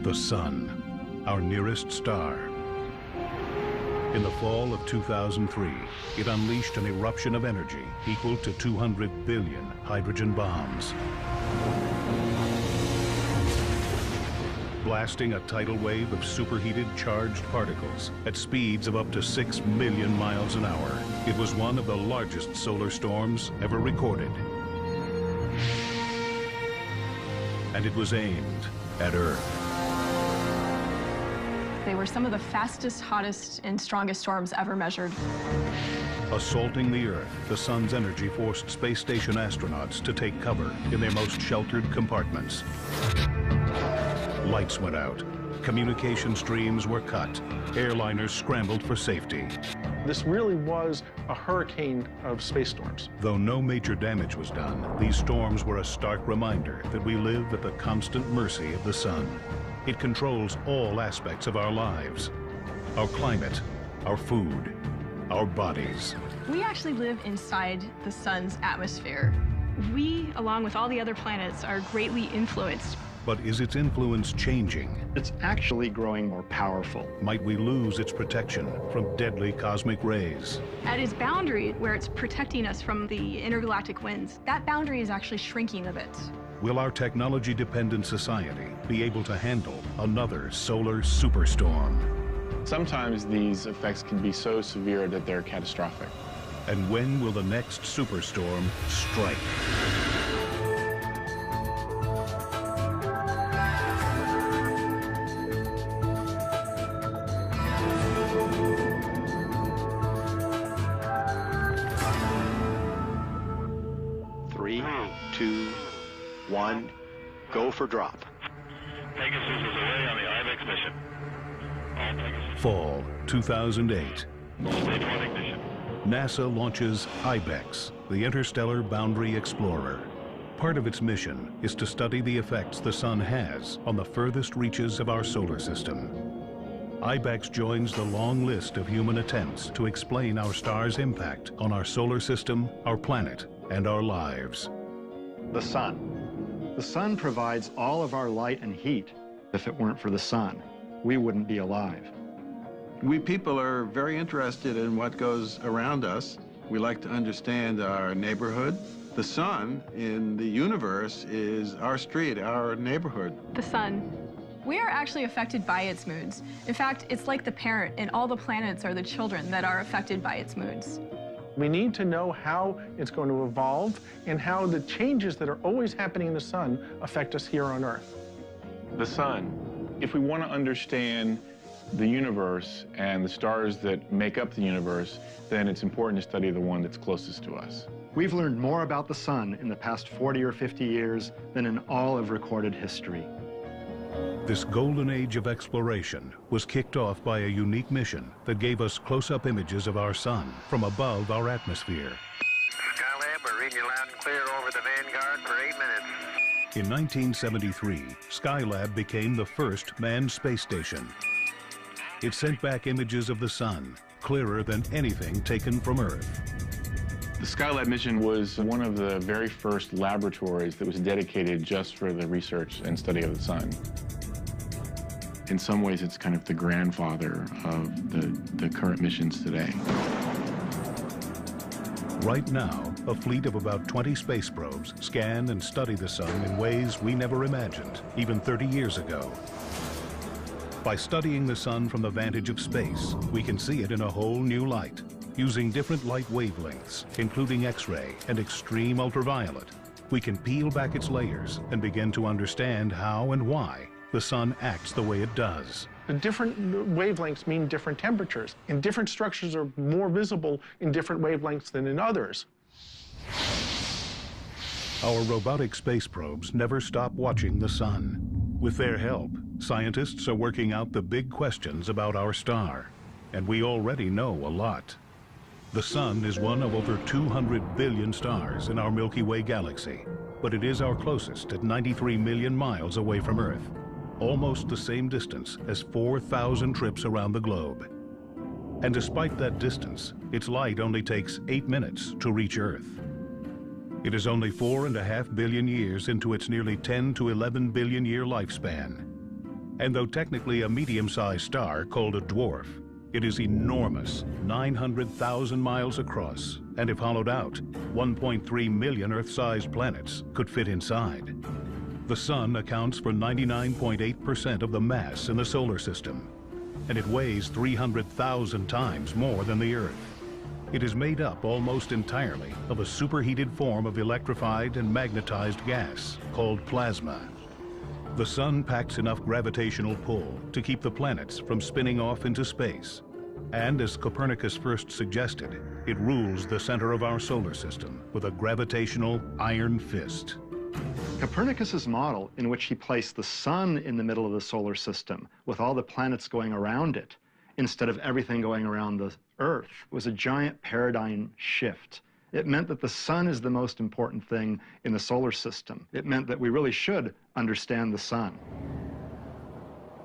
The Sun, our nearest star. In the fall of 2003, it unleashed an eruption of energy equal to 200 billion hydrogen bombs, blasting a tidal wave of superheated charged particles at speeds of up to 6 million miles an hour. It was one of the largest solar storms ever recorded. And it was aimed at Earth. They were some of the fastest, hottest, and strongest storms ever measured. Assaulting the Earth, the sun's energy forced space station astronauts to take cover in their most sheltered compartments. Lights went out, communication streams were cut, airliners scrambled for safety. This really was a hurricane of space storms. Though no major damage was done, these storms were a stark reminder that we live at the constant mercy of the sun. It controls all aspects of our lives, our climate, our food, our bodies. We actually live inside the sun's atmosphere. We, along with all the other planets, are greatly influenced. But is its influence changing? It's actually growing more powerful. Might we lose its protection from deadly cosmic rays? At its boundary, where it's protecting us from the intergalactic winds, that boundary is actually shrinking a bit. Will our technology-dependent society be able to handle another solar superstorm? Sometimes these effects can be so severe that they're catastrophic. And when will the next superstorm strike? Three, two, one, go for drop. Pegasus is away on the IBEX mission. All Pegasus. Fall 2008. Stage 1 ignition. NASA launches IBEX, the Interstellar Boundary Explorer. Part of its mission is to study the effects the sun has on the furthest reaches of our solar system. IBEX joins the long list of human attempts to explain our star's impact on our solar system, our planet, and our lives. The sun. The sun provides all of our light and heat. If it weren't for the sun, we wouldn't be alive. We people are very interested in what goes around us. We like to understand our neighborhood. The sun in the universe is our street, our neighborhood. The sun. We are actually affected by its moods. In fact, it's like the parent, and all the planets are the children that are affected by its moods. We need to know how it's going to evolve and how the changes that are always happening in the sun affect us here on Earth. The sun. If we want to understand the universe and the stars that make up the universe, then it's important to study the one that's closest to us. We've learned more about the sun in the past 40 or 50 years than in all of recorded history. This golden age of exploration was kicked off by a unique mission that gave us close-up images of our sun from above our atmosphere. Skylab, we're reading you loud and clear over the Vanguard for 8 minutes. In 1973, Skylab became the first manned space station. It sent back images of the sun, clearer than anything taken from Earth. The Skylab mission was one of the very first laboratories that was dedicated just for the research and study of the sun. In some ways, it's kind of the grandfather of the current missions today. Right now, a fleet of about 20 space probes scan and study the sun in ways we never imagined, even 30 years ago. By studying the sun from the vantage of space, we can see it in a whole new light, using different light wavelengths, including X-ray and extreme ultraviolet. We can peel back its layers and begin to understand how and why the sun acts the way it does. The different wavelengths mean different temperatures, and different structures are more visible in different wavelengths than in others. Our robotic space probes never stop watching the sun. With their help, scientists are working out the big questions about our star, and we already know a lot. The sun is one of over 200 billion stars in our Milky Way galaxy, but it is our closest at 93 million miles away from Earth, almost the same distance as 4,000 trips around the globe. And despite that distance, its light only takes 8 minutes to reach Earth. It is only 4.5 billion years into its nearly 10 to 11 billion year lifespan. And though technically a medium-sized star called a dwarf, it is enormous, 900,000 miles across, and if hollowed out, 1.3 million Earth-sized planets could fit inside. The Sun accounts for 99.8% of the mass in the solar system, and it weighs 300,000 times more than the Earth. It is made up almost entirely of a superheated form of electrified and magnetized gas called plasma. The Sun packs enough gravitational pull to keep the planets from spinning off into space. And as Copernicus first suggested, it rules the center of our solar system with a gravitational iron fist. Copernicus's model, in which he placed the Sun in the middle of the solar system with all the planets going around it, instead of everything going around the Earth, was a giant paradigm shift. It meant that the Sun is the most important thing in the solar system. It meant that we really should understand the Sun.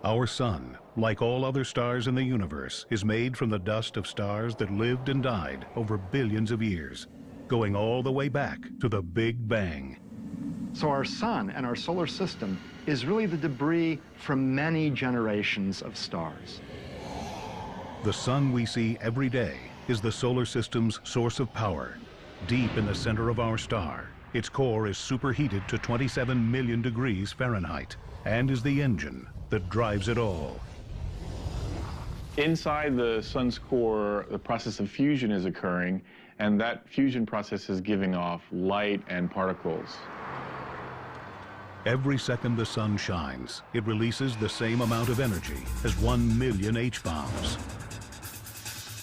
Our Sun, like all other stars in the universe, is made from the dust of stars that lived and died over billions of years, going all the way back to the Big Bang. So our Sun and our solar system is really the debris from many generations of stars. The Sun we see every day is the solar system's source of power. Deep in the center of our star, its core is superheated to 27 million degrees Fahrenheit and is the engine that drives it all. Inside the Sun's core, the process of fusion is occurring, and that fusion process is giving off light and particles. Every second the Sun shines, it releases the same amount of energy as 1 million H-bombs.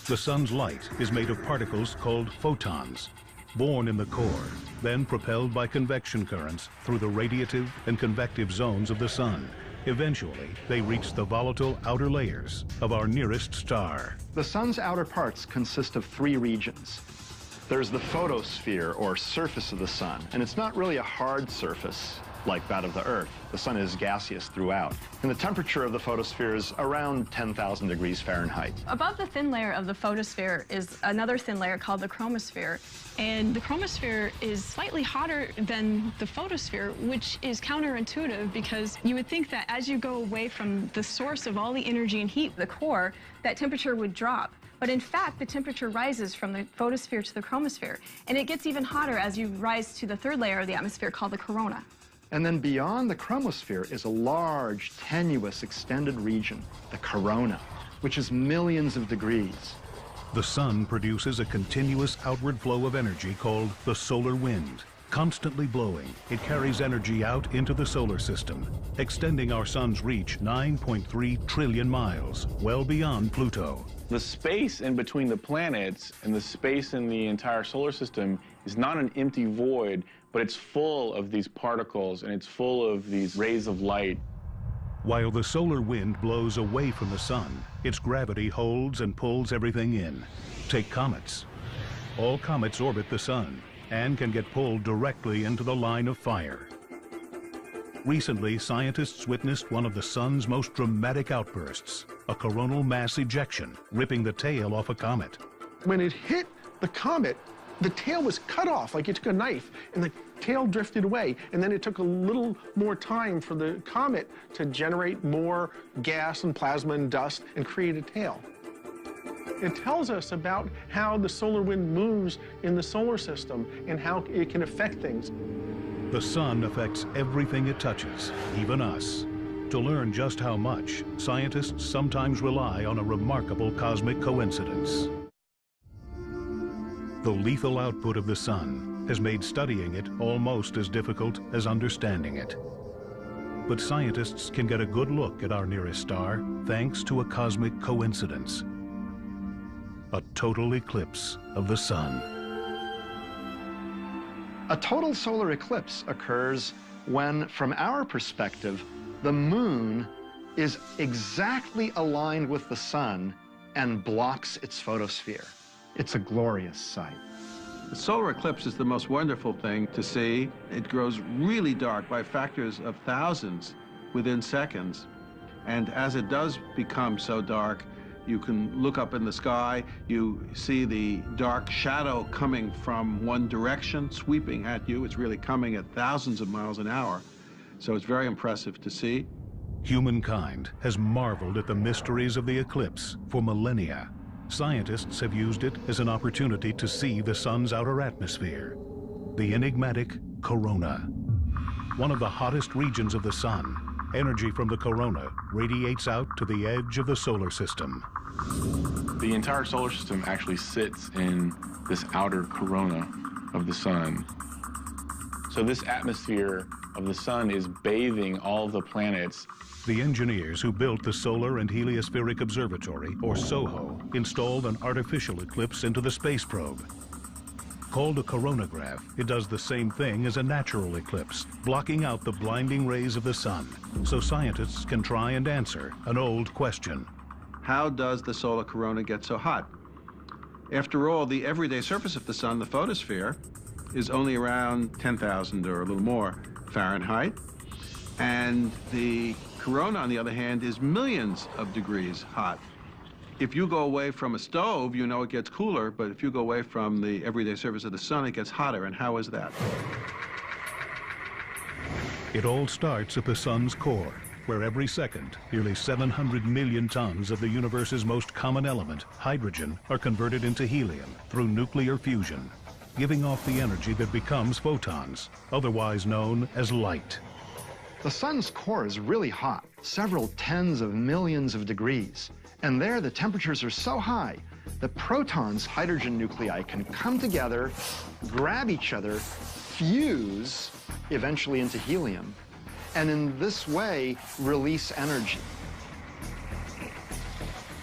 The Sun's light is made of particles called photons, born in the core, then propelled by convection currents through the radiative and convective zones of the Sun. Eventually, they reach the volatile outer layers of our nearest star. The Sun's outer parts consist of 3 regions. There's the photosphere, or surface of the Sun, and it's not really a hard surface like that of the Earth. The Sun is gaseous throughout. And the temperature of the photosphere is around 10,000 degrees Fahrenheit. Above the thin layer of the photosphere is another thin layer called the chromosphere. And the chromosphere is slightly hotter than the photosphere, which is counterintuitive because you would think that as you go away from the source of all the energy and heat, the core, that temperature would drop. But in fact, the temperature rises from the photosphere to the chromosphere. And it gets even hotter as you rise to the third layer of the atmosphere called the corona. And then beyond the chromosphere is a large, tenuous, extended region, the corona, which is millions of degrees. The Sun produces a continuous outward flow of energy called the solar wind. Constantly blowing, it carries energy out into the solar system, extending our Sun's reach 9.3 trillion miles, well beyond Pluto. The space in between the planets and the space in the entire solar system is not an empty void, but it's full of these particles and it's full of these rays of light. While the solar wind blows away from the Sun, its gravity holds and pulls everything in. Take comets. All comets orbit the Sun and can get pulled directly into the line of fire. Recently, scientists witnessed one of the Sun's most dramatic outbursts, a coronal mass ejection, ripping the tail off a comet. When it hit the comet, the tail was cut off like you took a knife, and the tail drifted away. And then it took a little more time for the comet to generate more gas and plasma and dust and create a tail. It tells us about how the solar wind moves in the solar system and how it can affect things. The Sun affects everything it touches, even us. To learn just how much, scientists sometimes rely on a remarkable cosmic coincidence. The lethal output of the Sun has made studying it almost as difficult as understanding it. But scientists can get a good look at our nearest star thanks to a cosmic coincidence. A total eclipse of the Sun. A total solar eclipse occurs when, from our perspective, the Moon is exactly aligned with the Sun and blocks its photosphere. It's a glorious sight. The solar eclipse is the most wonderful thing to see. It grows really dark by factors of thousands within seconds. And as it does become so dark, you can look up in the sky, you see the dark shadow coming from one direction, sweeping at you. It's really coming at thousands of miles an hour. So it's very impressive to see. Humankind has marveled at the mysteries of the eclipse for millennia. Scientists have used it as an opportunity to see the sun's outer atmosphere, the enigmatic corona. One of the hottest regions of the sun, energy from the corona radiates out to the edge of the solar system. The entire solar system actually sits in this outer corona of the sun. So this atmosphere of the sun is bathing all the planets. The engineers who built the Solar and Heliospheric Observatory, or SOHO, installed an artificial eclipse into the space probe. Called a coronagraph, it does the same thing as a natural eclipse, blocking out the blinding rays of the sun, so scientists can try and answer an old question. How does the solar corona get so hot? After all, the everyday surface of the sun, the photosphere, is only around 10,000 or a little more Fahrenheit. And the corona, on the other hand, is millions of degrees hot. If you go away from a stove, you know it gets cooler, but if you go away from the everyday surface of the sun, it gets hotter. And how is that? It all starts at the sun's core, where every second, nearly 700 million tons of the universe's most common element, hydrogen, are converted into helium through nuclear fusion, giving off the energy that becomes photons, otherwise known as light. The sun's core is really hot, several tens of millions of degrees. And there, the temperatures are so high, the protons' hydrogen nuclei can come together, grab each other, fuse, eventually into helium, and in this way, release energy.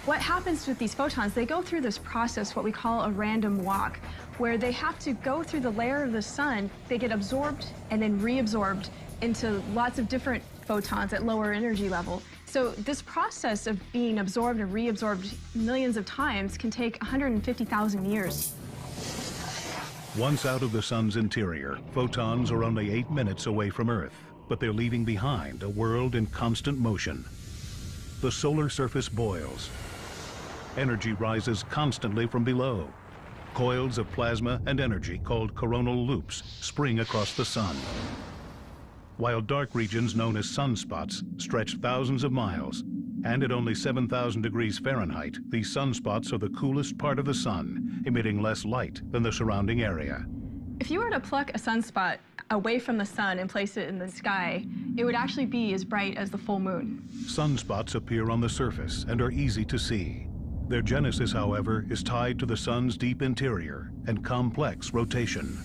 What happens with these photons, they go through this process, what we call a random walk, where they have to go through the layer of the sun, they get absorbed and then reabsorbed into lots of different photons at lower energy level. So this process of being absorbed and reabsorbed millions of times can take 150,000 years. Once out of the sun's interior, photons are only 8 minutes away from Earth, but they're leaving behind a world in constant motion. The solar surface boils. Energy rises constantly from below. Coils of plasma and energy, called coronal loops, spring across the sun. While dark regions known as sunspots stretch thousands of miles, and at only 7,000 degrees Fahrenheit, these sunspots are the coolest part of the sun, emitting less light than the surrounding area. If you were to pluck a sunspot away from the sun and place it in the sky, it would actually be as bright as the full moon. Sunspots appear on the surface and are easy to see. Their genesis, however, is tied to the sun's deep interior and complex rotation.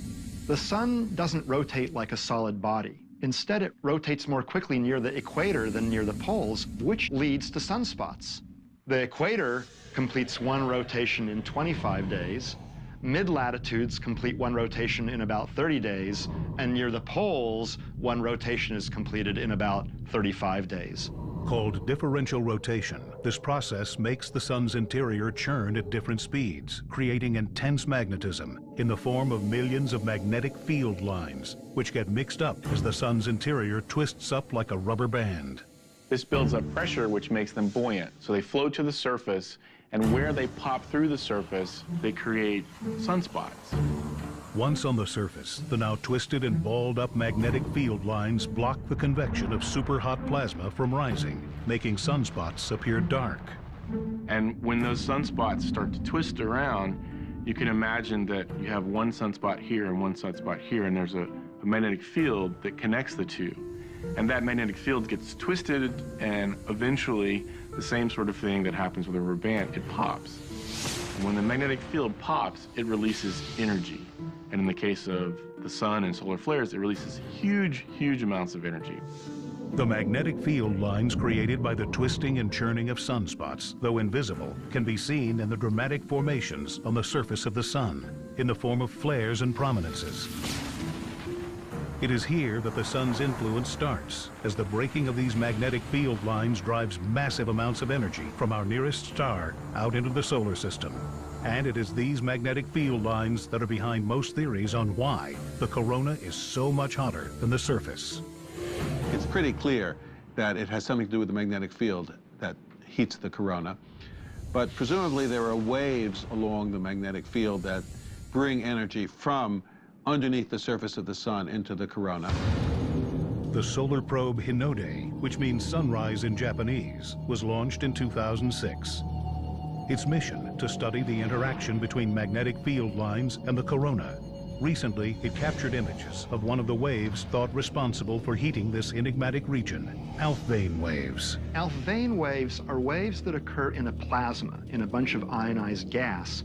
The sun doesn't rotate like a solid body. Instead, it rotates more quickly near the equator than near the poles, which leads to sunspots. The equator completes one rotation in 25 days. Mid-latitudes complete one rotation in about 30 days, and near the poles, one rotation is completed in about 35 days. Called differential rotation, this process makes the sun's interior churn at different speeds, creating intense magnetism in the form of millions of magnetic field lines, which get mixed up as the sun's interior twists up like a rubber band. This builds up pressure, which makes them buoyant. So they float to the surface, and where they pop through the surface, they create sunspots. Once on the surface, the now twisted and balled up magnetic field lines block the convection of superhot plasma from rising, making sunspots appear dark. And when those sunspots start to twist around, you can imagine that you have one sunspot here and one sunspot here, and there's a magnetic field that connects the two. And that magnetic field gets twisted, and eventually, the same sort of thing that happens with a rubber band, it pops. And when the magnetic field pops, it releases energy. And in the case of the sun and solar flares, it releases huge, huge amounts of energy. The magnetic field lines created by the twisting and churning of sunspots, though invisible, can be seen in the dramatic formations on the surface of the sun, in the form of flares and prominences. It is here that the sun's influence starts, as the breaking of these magnetic field lines drives massive amounts of energy from our nearest star out into the solar system. And it is these magnetic field lines that are behind most theories on why the corona is so much hotter than the surface. It's pretty clear that it has something to do with the magnetic field that heats the corona. But presumably there are waves along the magnetic field that bring energy from underneath the surface of the sun into the corona. The solar probe Hinode, which means sunrise in Japanese, was launched in 2006. Its mission to study the interaction between magnetic field lines and the corona. Recently, it captured images of one of the waves thought responsible for heating this enigmatic region, Alfvén waves. Alfvén waves are waves that occur in a plasma, in a bunch of ionized gas,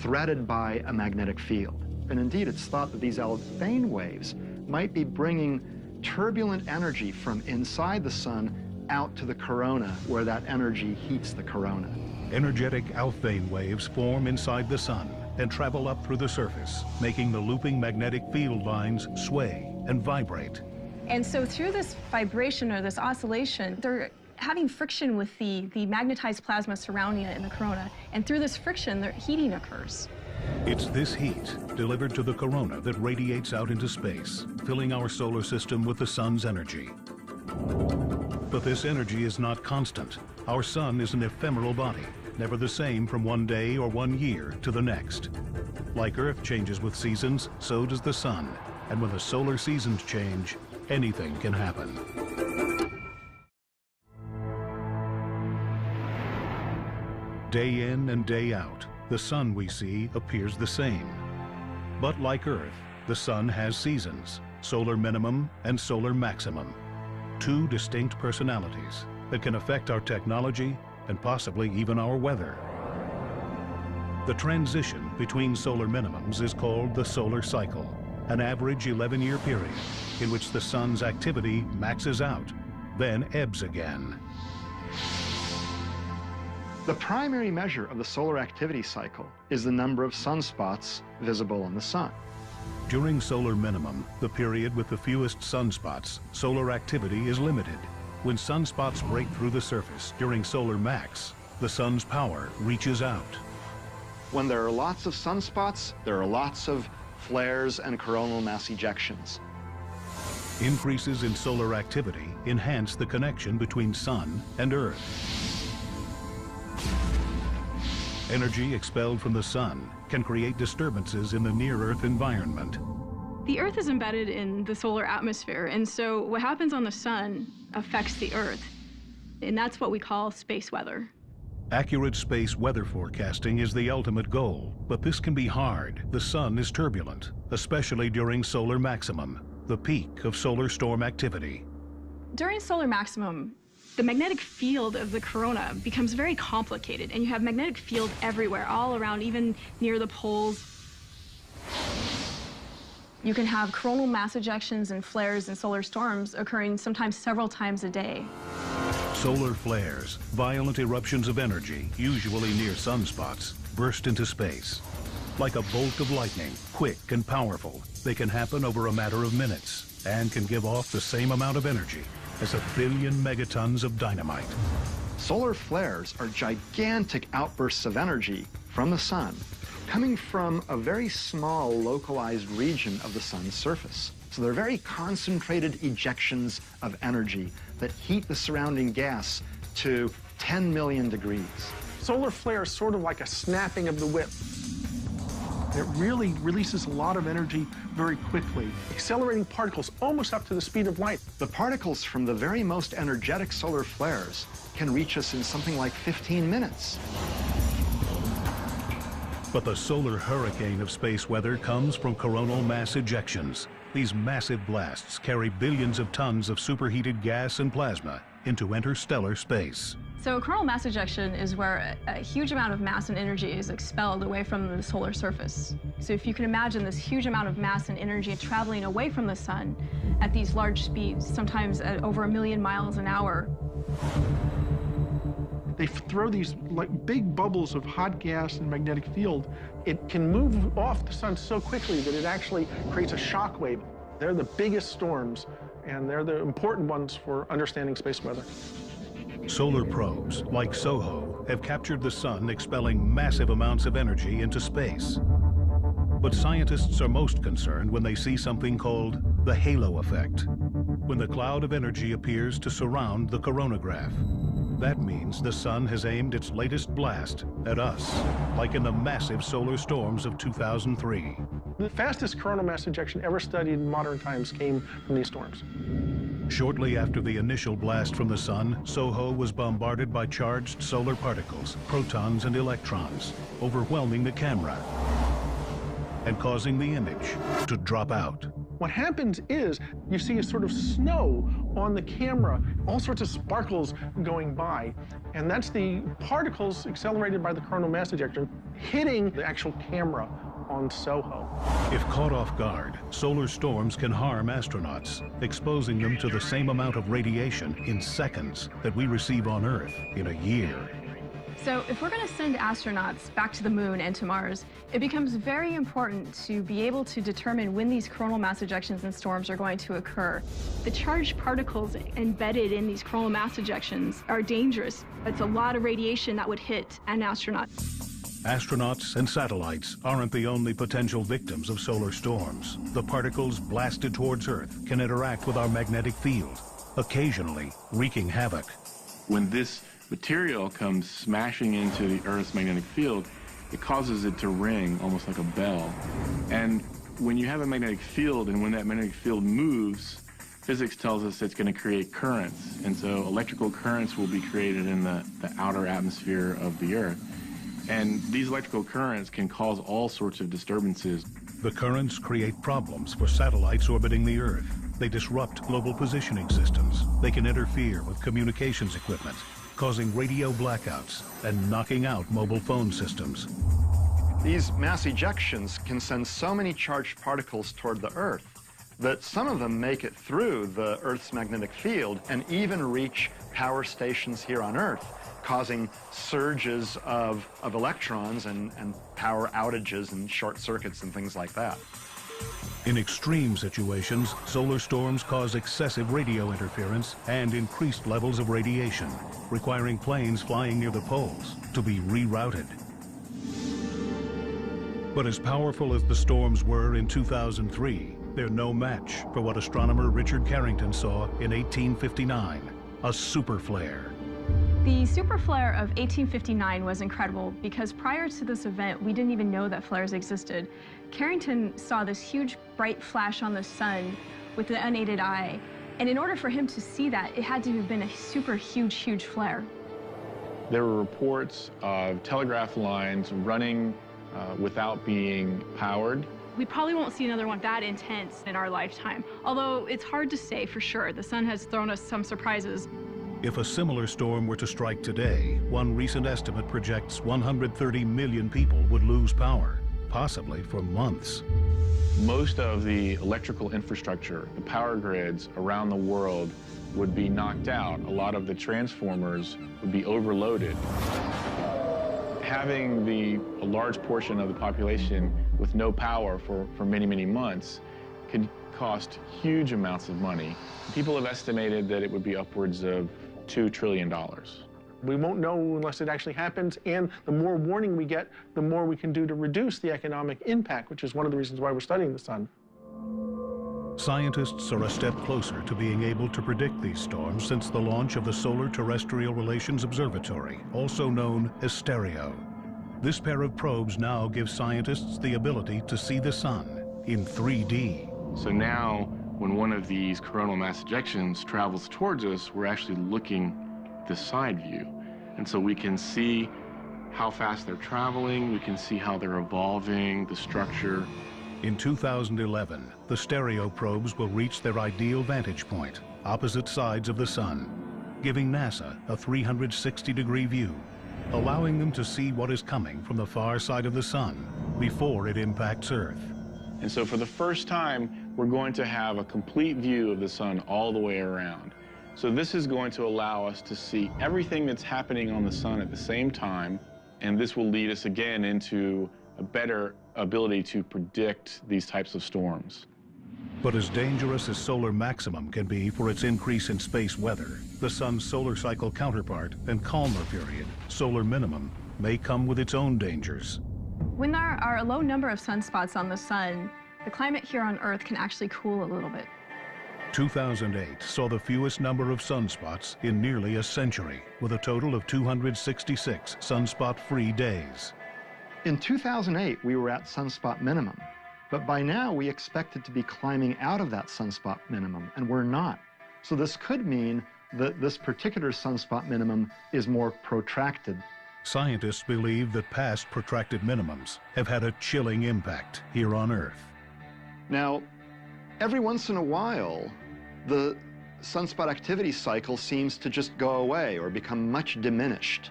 threaded by a magnetic field. And indeed, it's thought that these Alfvén waves might be bringing turbulent energy from inside the sun out to the corona, where that energy heats the corona. Energetic Alfvén waves form inside the sun and travel up through the surface, making the looping magnetic field lines sway and vibrate. And so through this vibration or this oscillation, they're having friction with the magnetized plasma surrounding it in the corona. And through this friction, heating occurs. It's this heat delivered to the corona that radiates out into space, filling our solar system with the sun's energy. But this energy is not constant. Our sun is an ephemeral body, never the same from one day or 1 year to the next. Like Earth changes with seasons, so does the sun. And when the solar seasons change, anything can happen. Day in and day out, the sun we see appears the same. But like Earth, the sun has seasons, solar minimum and solar maximum. Two distinct personalities that can affect our technology and possibly even our weather. The transition between solar minimums is called the solar cycle, an average 11-year period in which the sun's activity maxes out, then ebbs again. The primary measure of the solar activity cycle is the number of sunspots visible on the sun. During solar minimum, the period with the fewest sunspots, solar activity is limited. When sunspots break through the surface during solar max, the sun's power reaches out. When there are lots of sunspots, there are lots of flares and coronal mass ejections. Increases in solar activity enhance the connection between sun and Earth. Energy expelled from the sun can create disturbances in the near-Earth environment. The Earth is embedded in the solar atmosphere, and so what happens on the sun affects the Earth, and that's what we call space weather. Accurate space weather forecasting is the ultimate goal, but this can be hard. The sun is turbulent, especially during solar maximum, the peak of solar storm activity. During solar maximum, the magnetic field of the corona becomes very complicated, and you have magnetic field everywhere, all around, even near the poles. You can have coronal mass ejections and flares and solar storms occurring sometimes several times a day. Solar flares, violent eruptions of energy, usually near sunspots, burst into space. Like a bolt of lightning, quick and powerful, they can happen over a matter of minutes and can give off the same amount of energy as 1 billion megatons of dynamite. Solar flares are gigantic outbursts of energy from the sun, coming from a very small localized region of the sun's surface. So they're very concentrated ejections of energy that heat the surrounding gas to 10 million degrees. Solar flare is sort of like a snapping of the whip. It really releases a lot of energy very quickly, accelerating particles almost up to the speed of light. The particles from the very most energetic solar flares can reach us in something like 15 minutes. But the solar hurricane of space weather comes from coronal mass ejections. These massive blasts carry billions of tons of superheated gas and plasma into interstellar space. So coronal mass ejection is where a huge amount of mass and energy is expelled away from the solar surface. So if you can imagine this huge amount of mass and energy traveling away from the sun at these large speeds, sometimes at over 1 million miles an hour. They throw these like big bubbles of hot gas and magnetic field. It can move off the sun so quickly that it actually creates a shock wave. They're the biggest storms, and they're the important ones for understanding space weather. Solar probes, like SOHO, have captured the sun expelling massive amounts of energy into space. But scientists are most concerned when they see something called the halo effect, when the cloud of energy appears to surround the coronagraph. That means the sun has aimed its latest blast at us, like in the massive solar storms of 2003. The fastest coronal mass ejection ever studied in modern times came from these storms. Shortly after the initial blast from the sun, SOHO was bombarded by charged solar particles, protons and electrons, overwhelming the camera and causing the image to drop out. What happens is you see a sort of snow on the camera, all sorts of sparkles going by, and that's the particles accelerated by the coronal mass ejection hitting the actual camera on SOHO. If caught off guard, solar storms can harm astronauts, exposing them to the same amount of radiation in seconds that we receive on Earth in a year. So if we're going to send astronauts back to the moon and to Mars, it becomes very important to be able to determine when these coronal mass ejections and storms are going to occur. The charged particles embedded in these coronal mass ejections are dangerous. It's a lot of radiation that would hit an astronaut. Astronauts and satellites aren't the only potential victims of solar storms. The particles blasted towards Earth can interact with our magnetic field, occasionally wreaking havoc. When this material comes smashing into the Earth's magnetic field, it causes it to ring almost like a bell. And when you have a magnetic field, and when that magnetic field moves, physics tells us it's going to create currents. And so electrical currents will be created in the outer atmosphere of the Earth. And these electrical currents can cause all sorts of disturbances. The currents create problems for satellites orbiting the Earth. They disrupt global positioning systems. They can interfere with communications equipment, causing radio blackouts and knocking out mobile phone systems. These mass ejections can send so many charged particles toward the Earth that some of them make it through the Earth's magnetic field and even reach power stations here on Earth, causing surges of electrons and power outages and short circuits and things like that. In extreme situations, solar storms cause excessive radio interference and increased levels of radiation, requiring planes flying near the poles to be rerouted. But as powerful as the storms were in 2003, they're no match for what astronomer Richard Carrington saw in 1859, a super flare. The super flare of 1859 was incredible because prior to this event, we didn't even know that flares existed. Carrington saw this huge bright flash on the sun with the unaided eye, and in order for him to see that, it had to have been a super huge flare. There were reports of telegraph lines running without being powered. We probably won't see another one that intense in our lifetime, although it's hard to say for sure. The sun has thrown us some surprises. If a similar storm were to strike today, one recent estimate projects 130 million people would lose power, possibly for months. Most of the electrical infrastructure, the power grids around the world would be knocked out. A lot of the transformers would be overloaded. Having a large portion of the population with no power for many months could cost huge amounts of money. People have estimated that it would be upwards of $2 trillion. We won't know unless it actually happens, and the more warning we get, the more we can do to reduce the economic impact, which is one of the reasons why we're studying the sun. Scientists are a step closer to being able to predict these storms since the launch of the Solar Terrestrial Relations Observatory, also known as STEREO. This pair of probes now gives scientists the ability to see the sun in 3D. So now, when one of these coronal mass ejections travels towards us, we're actually looking at the side view. And so we can see how fast they're traveling, we can see how they're evolving, the structure. In 2011, the STEREO probes will reach their ideal vantage point, opposite sides of the sun, giving NASA a 360-degree view, allowing them to see what is coming from the far side of the sun before it impacts Earth. And so for the first time, we're going to have a complete view of the sun all the way around. So this is going to allow us to see everything that's happening on the sun at the same time, and this will lead us again into a better ability to predict these types of storms. But as dangerous as solar maximum can be for its increase in space weather, the sun's solar cycle counterpart and calmer period, solar minimum, may come with its own dangers. When there are a low number of sunspots on the sun, the climate here on Earth can actually cool a little bit. 2008 saw the fewest number of sunspots in nearly a century, with a total of 266 sunspot-free days. In 2008, we were at sunspot minimum, but by now we expected to be climbing out of that sunspot minimum, and we're not. So this could mean that this particular sunspot minimum is more protracted. Scientists believe that past protracted minimums have had a chilling impact here on Earth. Now, every once in a while, the sunspot activity cycle seems to just go away or become much diminished.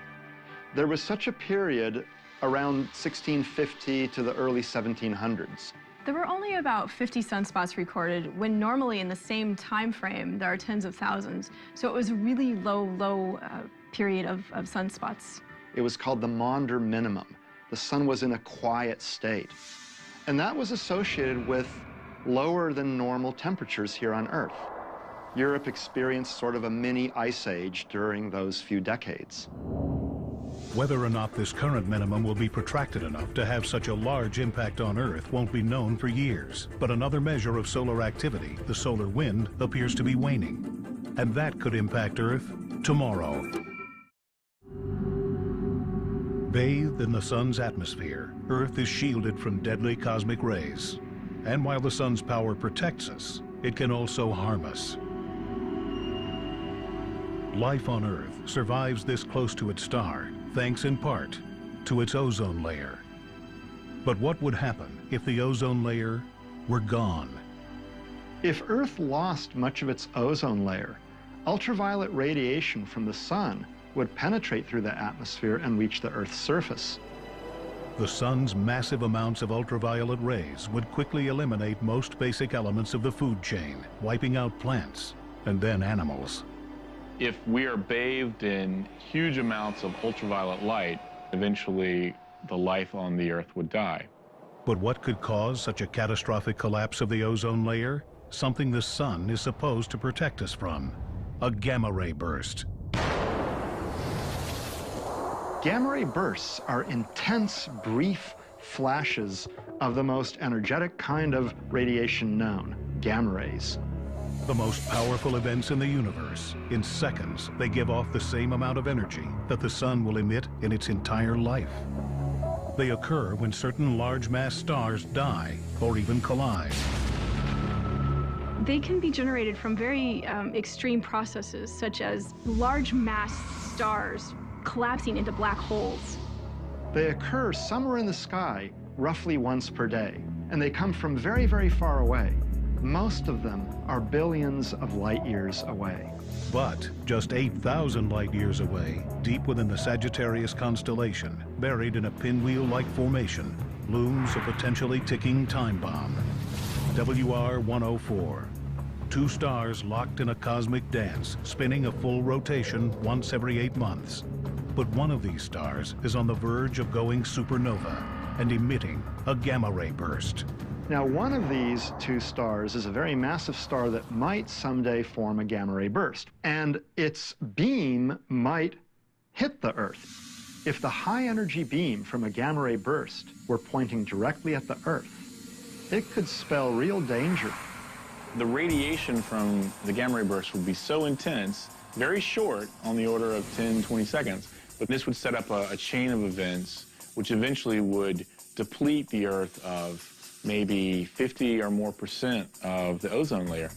There was such a period around 1650 to the early 1700s. There were only about 50 sunspots recorded, when normally in the same time frame there are tens of thousands. So it was a really low period of sunspots. It was called the Maunder minimum. The sun was in a quiet state. And that was associated with lower than normal temperatures here on Earth. Europe experienced sort of a mini ice age during those few decades. Whether or not this current minimum will be protracted enough to have such a large impact on Earth won't be known for years. But another measure of solar activity, the solar wind, appears to be waning. And that could impact Earth tomorrow. Bathed in the sun's atmosphere, Earth is shielded from deadly cosmic rays. And while the sun's power protects us, it can also harm us. Life on Earth survives this close to its star, thanks in part to its ozone layer. But what would happen if the ozone layer were gone? If Earth lost much of its ozone layer, ultraviolet radiation from the sun would penetrate through the atmosphere and reach the Earth's surface. The sun's massive amounts of ultraviolet rays would quickly eliminate most basic elements of the food chain, wiping out plants and then animals. If we are bathed in huge amounts of ultraviolet light, eventually the life on the Earth would die. But what could cause such a catastrophic collapse of the ozone layer? Something the sun is supposed to protect us from: a gamma ray burst. Gamma ray bursts are intense, brief flashes of the most energetic kind of radiation known, gamma rays. The most powerful events in the universe. In seconds, they give off the same amount of energy that the sun will emit in its entire life. They occur when certain large mass stars die or even collide. They can be generated from very extreme processes, such as large mass stars collapsing into black holes. They occur somewhere in the sky roughly once per day, and they come from very, very far away. Most of them are billions of light years away. But just 8,000 light years away, deep within the Sagittarius constellation, buried in a pinwheel-like formation, looms a potentially ticking time bomb. WR-104. Two stars locked in a cosmic dance, spinning a full rotation once every 8 months. But one of these stars is on the verge of going supernova and emitting a gamma ray burst. Now, one of these two stars is a very massive star that might someday form a gamma ray burst, and its beam might hit the Earth. If the high-energy beam from a gamma ray burst were pointing directly at the Earth, it could spell real danger. The radiation from the gamma ray burst would be so intense, very short, on the order of 10, 20 seconds, but this would set up a chain of events which eventually would deplete the Earth of maybe 50 or more % of the ozone layer.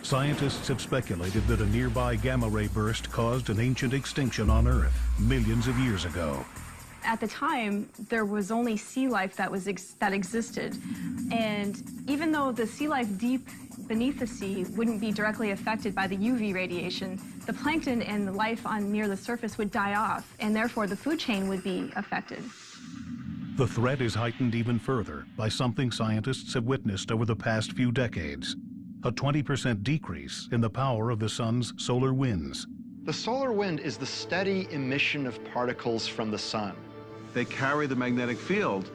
Scientists have speculated that a nearby gamma ray burst caused an ancient extinction on Earth millions of years ago. At the time, there was only sea life that existed. And even though the sea life deep beneath the sea wouldn't be directly affected by the UV radiation, the plankton and the life near the surface would die off, and therefore the food chain would be affected. The threat is heightened even further by something scientists have witnessed over the past few decades: a 20% decrease in the power of the sun's solar winds. The solar wind is the steady emission of particles from the sun. They carry the magnetic field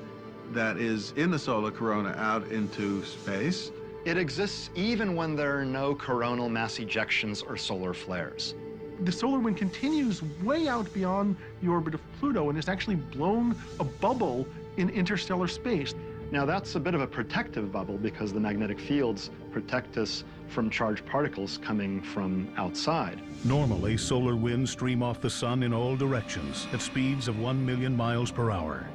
that is in the solar corona out into space. It exists even when there are no coronal mass ejections or solar flares. The solar wind continues way out beyond the orbit of Pluto and has actually blown a bubble in interstellar space. Now, that's a bit of a protective bubble because the magnetic fields protect us from charged particles coming from outside. Normally, solar winds stream off the sun in all directions at speeds of 1 million miles per hour.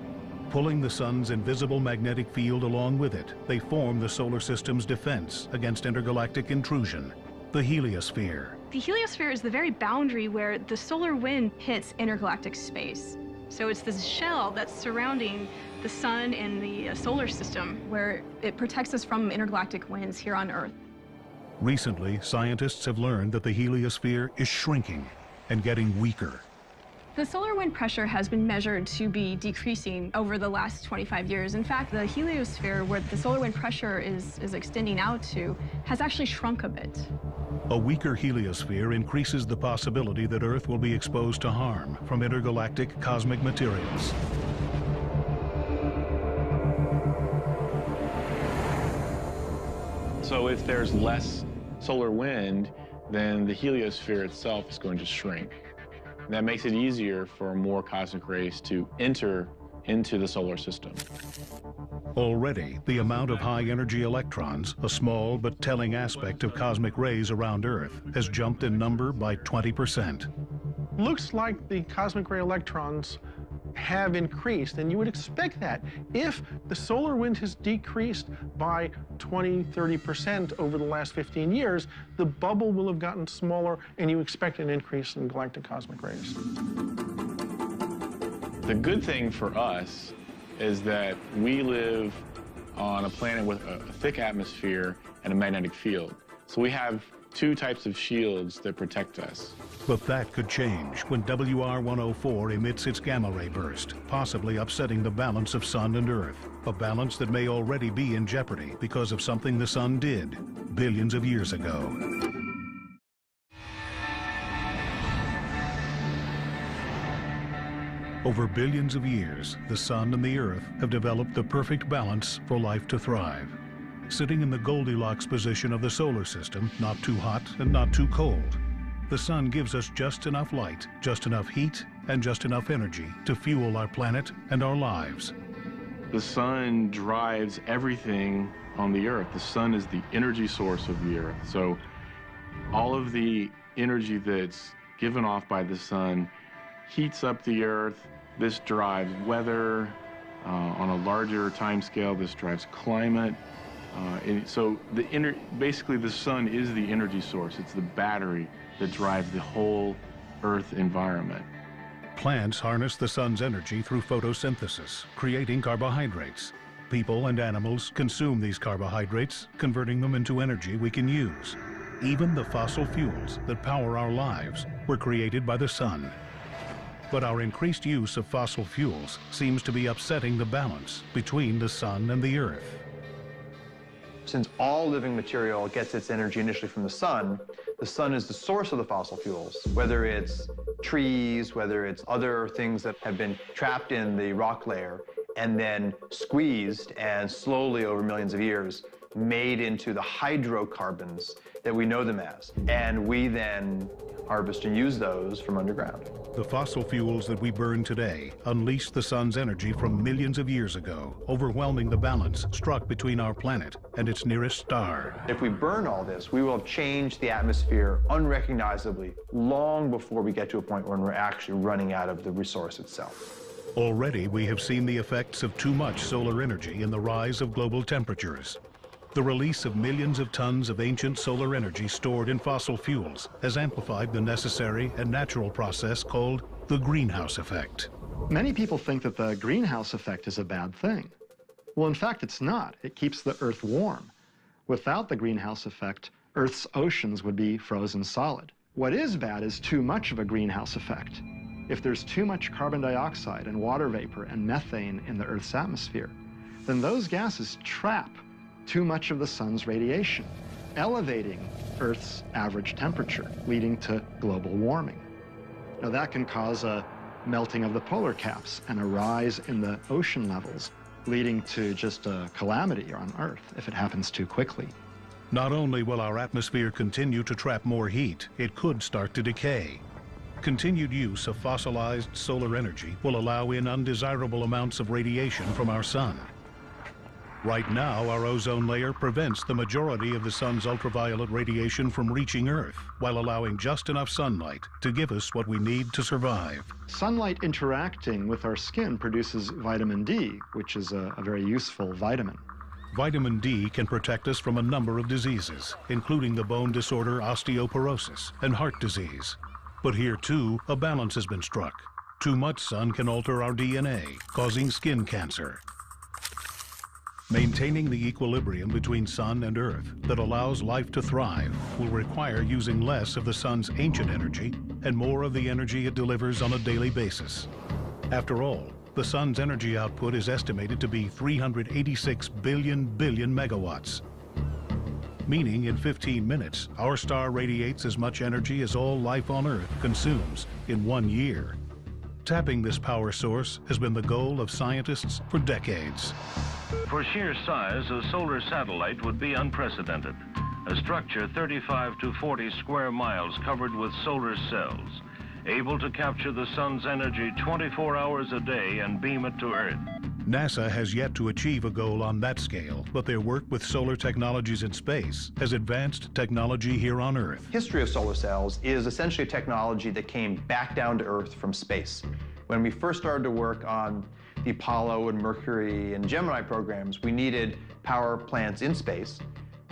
Pulling the sun's invisible magnetic field along with it, they form the solar system's defense against intergalactic intrusion. the heliosphere. The heliosphere is the very boundary where the solar wind hits intergalactic space. So it's this shell that's surrounding the sun and the solar system where it protects us from intergalactic winds here on Earth. Recently, scientists have learned that the heliosphere is shrinking and getting weaker. The solar wind pressure has been measured to be decreasing over the last 25 years. In fact, the heliosphere, where the solar wind pressure is extending out to, has actually shrunk a bit. A weaker heliosphere increases the possibility that Earth will be exposed to harm from intergalactic cosmic materials. So if there's less solar wind, then the heliosphere itself is going to shrink. And that makes it easier for more cosmic rays to enter into the solar system. Already, the amount of high-energy electrons, a small but telling aspect of cosmic rays around Earth, has jumped in number by 20%. Looks like the cosmic ray electrons have increased, and you would expect that. If the solar wind has decreased by 20–30% over the last 15 years, the bubble will have gotten smaller, and you expect an increase in galactic cosmic rays. The good thing for us is that we live on a planet with a thick atmosphere and a magnetic field. So we have two types of shields that protect us. But that could change when WR104 emits its gamma ray burst, possibly upsetting the balance of Sun and Earth, a balance that may already be in jeopardy because of something the Sun did billions of years ago. Over billions of years, the Sun and the Earth have developed the perfect balance for life to thrive. Sitting in the Goldilocks position of the solar system, not too hot and not too cold. The Sun gives us just enough light, just enough heat, and just enough energy to fuel our planet and our lives. The Sun drives everything on the Earth. The Sun is the energy source of the Earth. So all of the energy that's given off by the Sun heats up the Earth. This drives weather. On a larger time scale, this drives climate. So basically the Sun is the energy source. It's the battery that drives the whole Earth environment. Plants harness the Sun's energy through photosynthesis, creating carbohydrates. People and animals consume these carbohydrates, converting them into energy we can use. Even the fossil fuels that power our lives were created by the Sun. But our increased use of fossil fuels seems to be upsetting the balance between the Sun and the Earth. Since all living material gets its energy initially from the Sun is the source of the fossil fuels, whether it's trees, whether it's other things that have been trapped in the rock layer and then squeezed and slowly over millions of years made into the hydrocarbons that we know them as. And we then harvest and use those from underground. The fossil fuels that we burn today unleash the Sun's energy from millions of years ago, overwhelming the balance struck between our planet and its nearest star. If we burn all this, we will have changed the atmosphere unrecognizably long before we get to a point when we're actually running out of the resource itself. Already, we have seen the effects of too much solar energy in the rise of global temperatures. The release of millions of tons of ancient solar energy stored in fossil fuels has amplified the necessary and natural process called the greenhouse effect. Many people think that the greenhouse effect is a bad thing. Well, in fact, it's not. It keeps the Earth warm. Without the greenhouse effect, Earth's oceans would be frozen solid. What is bad is too much of a greenhouse effect. If there's too much carbon dioxide and water vapor and methane in the Earth's atmosphere, then those gases trap too much of the Sun's radiation, elevating Earth's average temperature, leading to global warming. Now that can cause a melting of the polar caps and a rise in the ocean levels, leading to just a calamity on Earth if it happens too quickly. Not only will our atmosphere continue to trap more heat, it could start to decay. Continued use of fossilized solar energy will allow in undesirable amounts of radiation from our Sun. Right now, our ozone layer prevents the majority of the Sun's ultraviolet radiation from reaching Earth, while allowing just enough sunlight to give us what we need to survive. Sunlight interacting with our skin produces vitamin D, which is a very useful vitamin. Vitamin D can protect us from a number of diseases, including the bone disorder osteoporosis and heart disease. But here, too, a balance has been struck. Too much sun can alter our DNA, causing skin cancer. Maintaining the equilibrium between sun and earth that allows life to thrive will require using less of the sun's ancient energy and more of the energy it delivers on a daily basis. After all, the sun's energy output is estimated to be 386 billion megawatts. Meaning in 15 minutes, our star radiates as much energy as all life on Earth consumes in 1 year. Tapping this power source has been the goal of scientists for decades. For sheer size, a solar satellite would be unprecedented. A structure 35 to 40 square miles covered with solar cells, able to capture the sun's energy 24 hours a day and beam it to Earth. NASA has yet to achieve a goal on that scale, but their work with solar technologies in space has advanced technology here on Earth. History of solar cells is essentially a technology that came back down to Earth from space. When we first started to work on the Apollo and Mercury and Gemini programs, we needed power plants in space.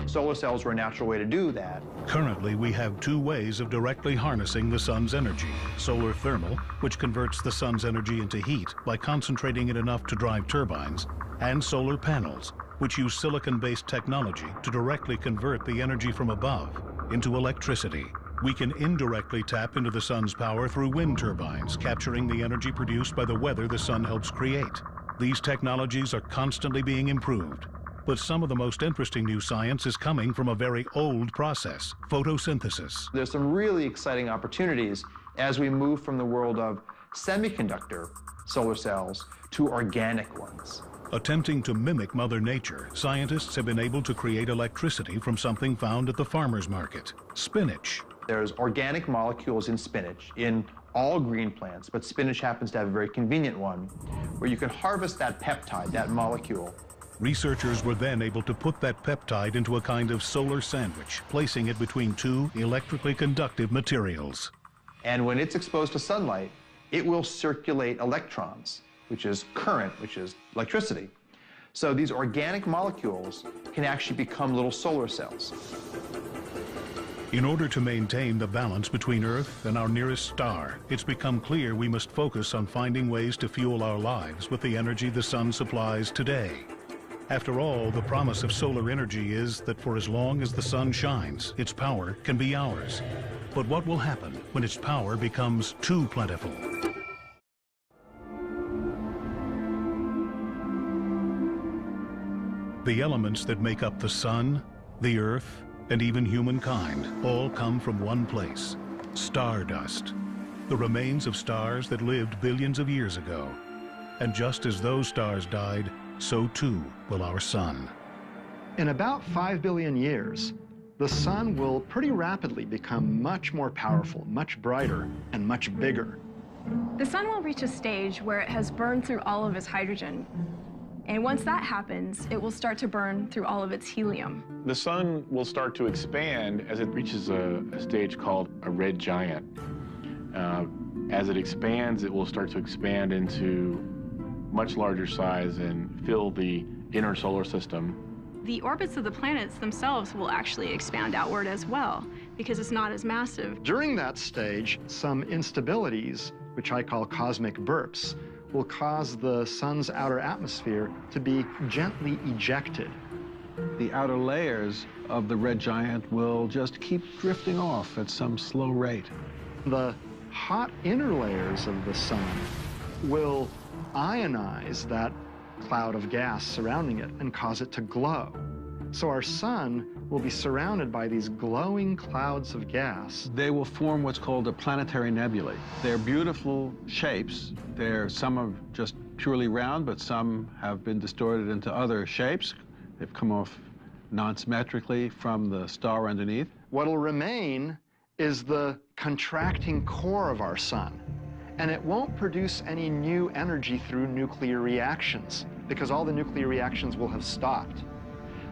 Solar cells were a natural way to do that. Currently, we have two ways of directly harnessing the sun's energy. Solar thermal, which converts the sun's energy into heat by concentrating it enough to drive turbines, and solar panels, which use silicon-based technology to directly convert the energy from above into electricity. We can indirectly tap into the sun's power through wind turbines, capturing the energy produced by the weather the sun helps create. These technologies are constantly being improved. But some of the most interesting new science is coming from a very old process, photosynthesis. There's some really exciting opportunities as we move from the world of semiconductor solar cells to organic ones. Attempting to mimic Mother Nature, scientists have been able to create electricity from something found at the farmer's market, spinach. There's organic molecules in spinach, in all green plants, but spinach happens to have a very convenient one, where you can harvest that peptide, that molecule. Researchers were then able to put that peptide into a kind of solar sandwich, placing it between two electrically conductive materials. And when it's exposed to sunlight, it will circulate electrons, which is current, which is electricity. So these organic molecules can actually become little solar cells. In order to maintain the balance between Earth and our nearest star, it's become clear we must focus on finding ways to fuel our lives with the energy the sun supplies today. After all, the promise of solar energy is that for as long as the sun shines, its power can be ours. But what will happen when its power becomes too plentiful? The elements that make up the sun, the earth, and even humankind all come from one place, stardust, the remains of stars that lived billions of years ago. And just as those stars died, so too will our sun. In about 5 billion years, the sun will pretty rapidly become much more powerful, much brighter, and much bigger. The sun will reach a stage where it has burned through all of its hydrogen. And once that happens, it will start to burn through all of its helium. The sun will start to expand as it reaches a stage called a red giant. As it expands, it will start to expand into much larger size and fill the inner solar system. The orbits of the planets themselves will actually expand outward as well, because it's not as massive. During that stage, some instabilities, which I call cosmic burps, will cause the sun's outer atmosphere to be gently ejected. The outer layers of the red giant will just keep drifting off at some slow rate. The hot inner layers of the sun will ionize that cloud of gas surrounding it and cause it to glow. So our sun will be surrounded by these glowing clouds of gas. They will form what's called a planetary nebulae. They're beautiful shapes. Some are just purely round, but some have been distorted into other shapes. They've come off non-symmetrically from the star underneath. What'll remain is the contracting core of our sun. And it won't produce any new energy through nuclear reactions, because all the nuclear reactions will have stopped.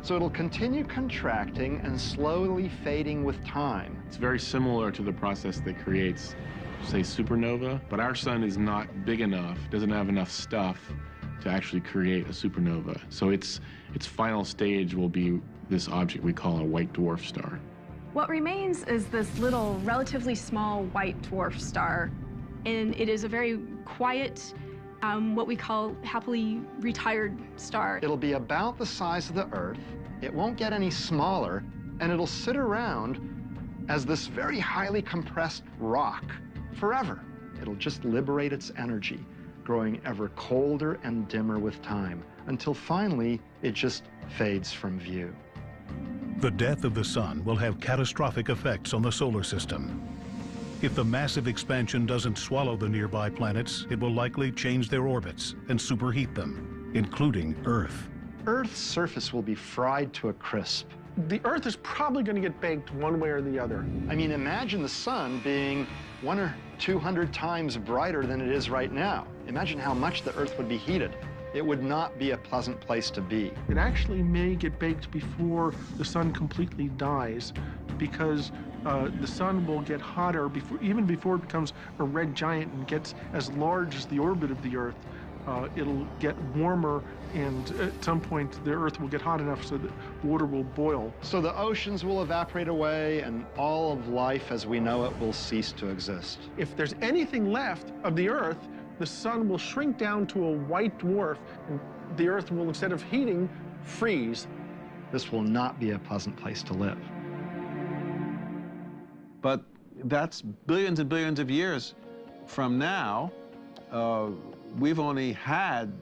So it'll continue contracting and slowly fading with time. It's very similar to the process that creates, say, supernova, but our sun is not big enough, doesn't have enough stuff to actually create a supernova. So its final stage will be this object we call a white dwarf star. What remains is this little, relatively small white dwarf star, and it is a very quiet, what we call happily retired star. It'll be about the size of the Earth, it won't get any smaller, and it'll sit around as this very highly compressed rock forever. It'll just liberate its energy, growing ever colder and dimmer with time, until finally it just fades from view. The death of the sun will have catastrophic effects on the solar system. If the massive expansion doesn't swallow the nearby planets, it will likely change their orbits and superheat them, including Earth. Earth's surface will be fried to a crisp. The Earth is probably going to get baked one way or the other. I mean, imagine the sun being 100 or 200 times brighter than it is right now. Imagine how much the Earth would be heated. It would not be a pleasant place to be. It actually may get baked before the sun completely dies, because the sun will get hotter even before it becomes a red giant and gets as large as the orbit of the Earth. It'll get warmer, and at some point the Earth will get hot enough so that water will boil. So the oceans will evaporate away, and all of life as we know it will cease to exist. If there's anything left of the Earth, the sun will shrink down to a white dwarf, and the Earth will, instead of heating, freeze. This will not be a pleasant place to live. But that's billions and billions of years from now. We've only had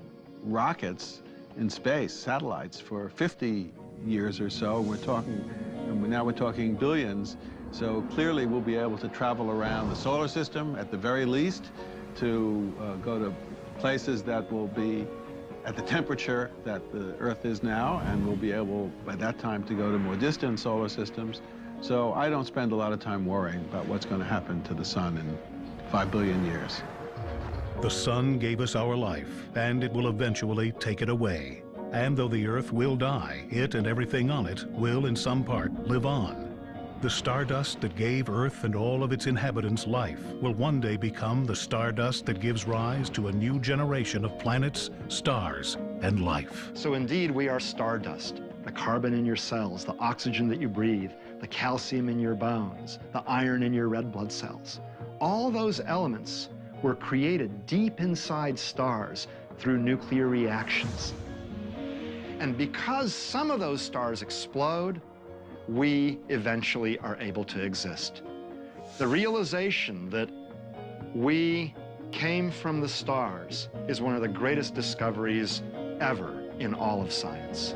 rockets in space, satellites, for 50 years or so. Now we're talking billions. So clearly we'll be able to travel around the solar system at the very least, to go to places that will be at the temperature that the Earth is now, and we'll be able, by that time, to go to more distant solar systems. So I don't spend a lot of time worrying about what's going to happen to the sun in 5 billion years. The sun gave us our life, and it will eventually take it away. And though the Earth will die, it and everything on it will, in some part, live on. The stardust that gave Earth and all of its inhabitants life will one day become the stardust that gives rise to a new generation of planets, stars, and life. So indeed, we are stardust. The carbon in your cells, the oxygen that you breathe, the calcium in your bones, the iron in your red blood cells. All those elements were created deep inside stars through nuclear reactions. And because some of those stars explode, we eventually are able to exist. The realization that we came from the stars is one of the greatest discoveries ever in all of science.